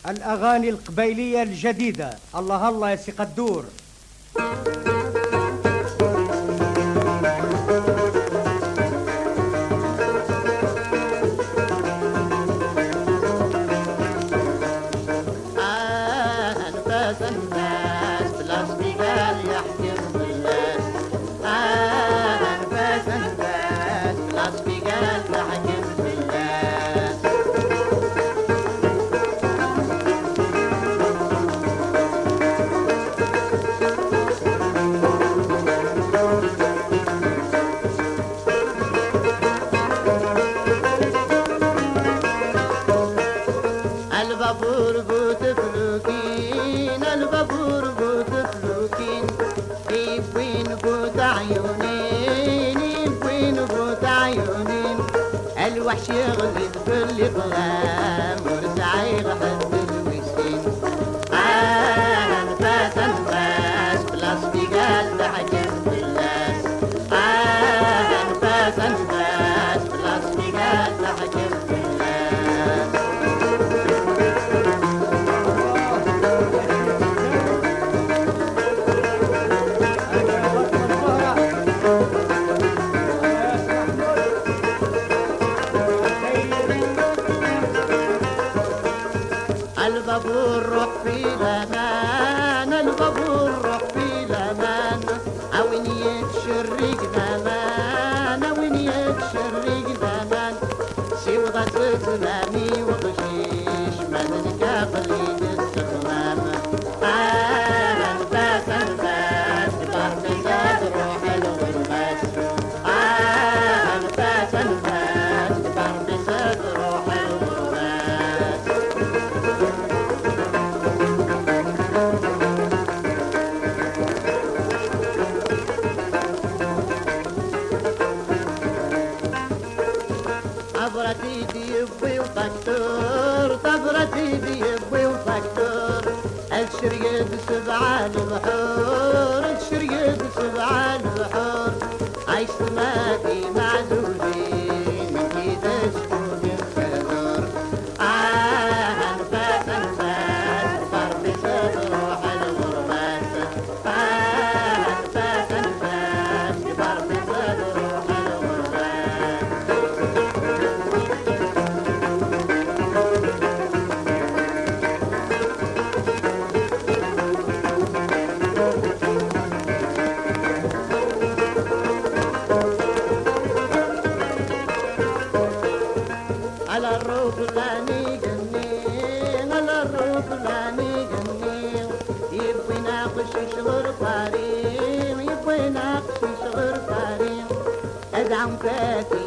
الأغاني القبيلية الجديدة. الله الله يا سي قدور. البابور بوت فلوكين البابور بوت فلوكين يبوين بوت عيونين يبوين بوت عيونين الوحش يغلب في الإقلام ورسعي غحد الوسين نفاس نفاس بلاص في قلب حكم باللاس نفاس نفاس بلاص في قلب حكم باللاس البابور روح في الأمان البابور روح في الأمان وين يتشرق الأمان وين يتشرق الأمان سيوضة زمامي وغشيش من الكافلين السقمام نفاس نفاس بارد زاد روح الغرباس نفاس نفاس بارد زاد روح الغرباس طبرتي يبوي وفكتور طبرتي يبوي وفكتور الشريد سبع البحور الشريد سبع البحور عايش سماكي معزوزين من كيدا شكون الخضر نفاس نفاس فرد سد روح الغرباس نفاس نفاس فرد سد روح الغرباس على الروح لاني جنين على الروح لاني جنين يبوي ناقش شغل قريم يبوي ناقش شغل قريم ادعم فاتي